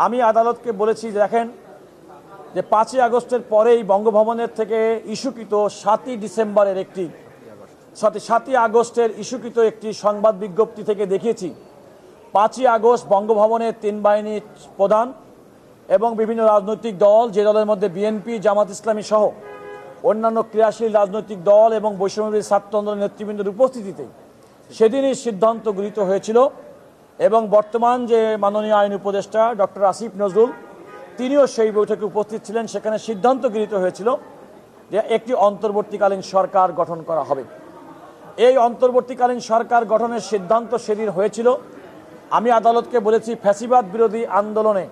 আমি আদালতকে বলেছি দেখেন যে 5ই আগস্টের পরেই বঙ্গভবনের থেকে ইস্যুকৃত 7ই ডিসেম্বরের একটি 7ই আগস্টের ইস্যুকৃত একটি সংবাদ বিজ্ঞপ্তি থেকে দেখিয়েছি 5ই আগস্ট বঙ্গভবনের 3 বাহিনীর প্রধান এবং বিভিন্ন রাজনৈতিক দল, যে দলের মধ্যে বিএনপি, জামাত ইসলামী সহ অন্যান্য ক্রিয়াশীল রাজনৈতিক দল এবং বৈষম্যবিরোধী ছাত্র আন্দোলনের নেতৃবৃন্দের উপস্থিতিতে সেদিনই সিদ্ধান্ত গৃহীত হয়েছিল এবং বর্তমান যে মাননীয় আইন উপদেষ্টা ডক্টর আসিফ নজরুল তিনিও সেই বৈঠকে উপস্থিত ছিলেন। সেখানে সিদ্ধান্ত গৃহীত হয়েছিল যে একটি অন্তর্বর্তীকালীন সরকার গঠন করা হবে। এই অন্তর্বর্তীকালীন সরকার গঠনের সিদ্ধান্ত সেদিন হয়েছিল। আমি আদালতকে বলেছি ফ্যাসিবাদ বিরোধী আন্দোলনে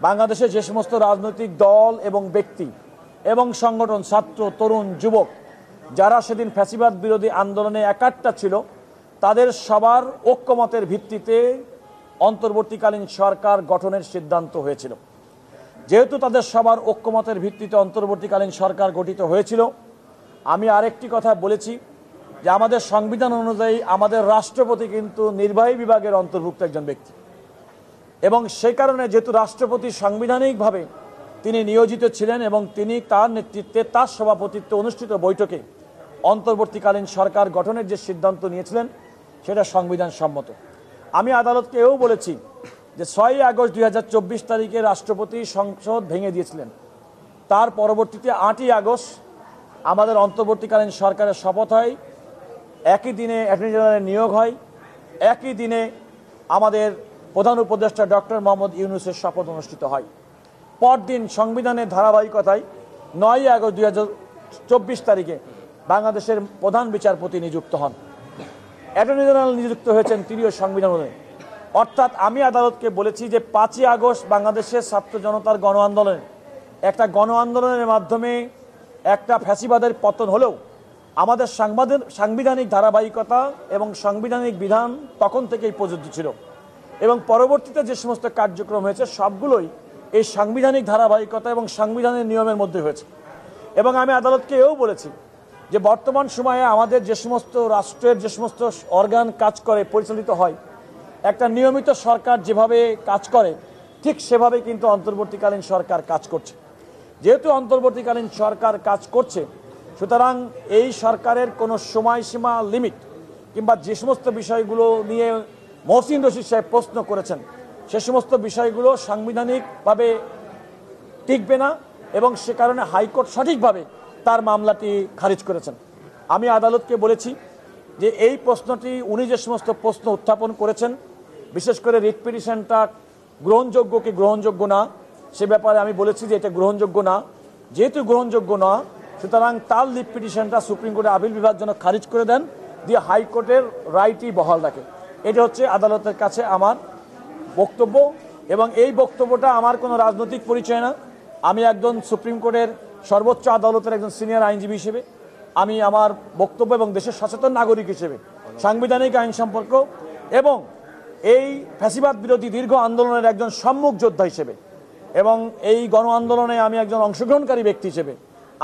বাংলাদেশে যে সমস্ত রাজনৈতিক দল এবং ব্যক্তি এবং সংগঠন, ছাত্র, তরুণ, যুবক যারা সেদিন ফ্যাসিবাদ বিরোধী আন্দোলনে একাট্টা ছিল তাদের সবার ঐক্যমতের ভিত্তিতে অন্তর্বর্তীকালীন সরকার গঠনের সিদ্ধান্ত হয়েছিল। যেহেতু তাদের সবার ঐক্যমতের ভিত্তিতে অন্তর্বর্তীকালীন সরকার গঠিত হয়েছিল, আমি আরেকটি কথা বলেছি যে আমাদের সংবিধান অনুযায়ী আমাদের রাষ্ট্রপতি কিন্তু নির্বাহী বিভাগের অন্তর্ভুক্ত একজন ব্যক্তি এবং সেই কারণে যেহেতু রাষ্ট্রপতি সাংবিধানিকভাবে তিনি নিয়োজিত ছিলেন এবং তিনি তার নেতৃত্বে তার সভাপতিত্বে অনুষ্ঠিত বৈঠকে অন্তর্বর্তীকালীন সরকার গঠনের যে সিদ্ধান্ত নিয়েছিলেন সেটা সংবিধান সম্মত। আমি আদালতকে এও বলেছি যে 6ই আগস্ট 2024 তারিখে রাষ্ট্রপতি সংসদ ভেঙে দিয়েছিলেন। তার পরবর্তীতে 8ই আগস্ট আমাদের অন্তর্বর্তীকালীন সরকারের শপথ হয়, একই দিনে অ্যাটর্নি জেনারেলের নিয়োগ হয়, একই দিনে আমাদের প্রধান উপদেষ্টা ডক্টর মোহাম্মদ ইউনূসের শপথ অনুষ্ঠিত হয়। পরদিন সংবিধানের ধারাবাহিকতায় 9ই আগস্ট 2024 তারিখে বাংলাদেশের প্রধান বিচারপতি নিযুক্ত হন। অ্যাটর্নি জেনারেল নিযুক্ত হয়েছেন তিনিও সংবিধান অনুযায়ী। অর্থাৎ আমি আদালতকে বলেছি যে 5ই আগস্ট বাংলাদেশের ছাত্র জনতার গণ আন্দোলনের মাধ্যমে একটা ফ্যাসিবাদের পতন হলেও আমাদের সাংবিধানিক ধারাবাহিকতা এবং সাংবিধানিক বিধান তখন থেকেই প্রযোজ্য ছিল এবং পরবর্তীতে যে সমস্ত কার্যক্রম হয়েছে সবগুলোই এই সাংবিধানিক ধারাবাহিকতা এবং সাংবিধানিক নিয়মের মধ্যে হয়েছে। এবং আমি আদালতকে এও বলেছি যে বর্তমান সময়ে আমাদের যে সমস্ত রাষ্ট্রের যে সমস্ত অর্গান কাজ করে, পরিচালিত হয়, একটা নিয়মিত সরকার যেভাবে কাজ করে ঠিক সেভাবে কিন্তু অন্তর্বর্তীকালীন সরকার কাজ করছে। যেহেতু অন্তর্বর্তীকালীন সরকার কাজ করছে, সুতরাং এই সরকারের কোনো সময়সীমা লিমিট কিংবা যে সমস্ত বিষয়গুলো নিয়ে মহসিন রশিদ সাহেব প্রশ্ন করেছেন সে সমস্ত বিষয়গুলো সাংবিধানিকভাবে টিকবে না এবং সে কারণে হাইকোর্ট সঠিকভাবে তার মামলাটি খারিজ করেছেন। আমি আদালতকে বলেছি যে এই প্রশ্নটি উনি যে সমস্ত প্রশ্ন উত্থাপন করেছেন, বিশেষ করে রিট পিটিশনটা গ্রহণযোগ্য কি গ্রহণযোগ্য না সে ব্যাপারে আমি বলেছি যে এটা গ্রহণযোগ্য না। যেহেতু গ্রহণযোগ্য না, সুতরাং তার রিট পিটিশনটা সুপ্রিম কোর্টে আপিল বিভাগ যেন খারিজ করে দেন, দিয়ে হাইকোর্টের রাইটই বহাল রাখে। এটা হচ্ছে আদালতের কাছে আমার বক্তব্য এবং এই বক্তব্যটা আমার কোনো রাজনৈতিক পরিচয় না। আমি একজন সুপ্রিম কোর্টের সর্বোচ্চ আদালতের একজন সিনিয়র আইনজীবী হিসেবে আমি আমার বক্তব্য এবং দেশের সচেতন নাগরিক হিসেবে সাংবিধানিক আইন সম্পর্ক এবং এই ফ্যাসিবাদ বিরোধী দীর্ঘ আন্দোলনের একজন সম্মুখ যোদ্ধা হিসেবে এবং এই গণ আন্দোলনে আমি একজন অংশগ্রহণকারী ব্যক্তি হিসেবে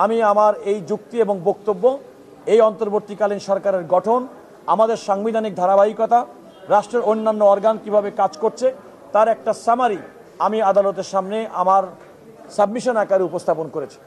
আমি আমার এই যুক্তি এবং বক্তব্য এই অন্তর্বর্তীকালীন সরকারের গঠন, আমাদের সাংবিধানিক ধারাবাহিকতা, রাষ্ট্রের অন্যান্য অর্গান কিভাবে কাজ করছে তার একটা সামারি আমি আদালতের সামনে আমার সাবমিশন আকারে উপস্থাপন করেছি।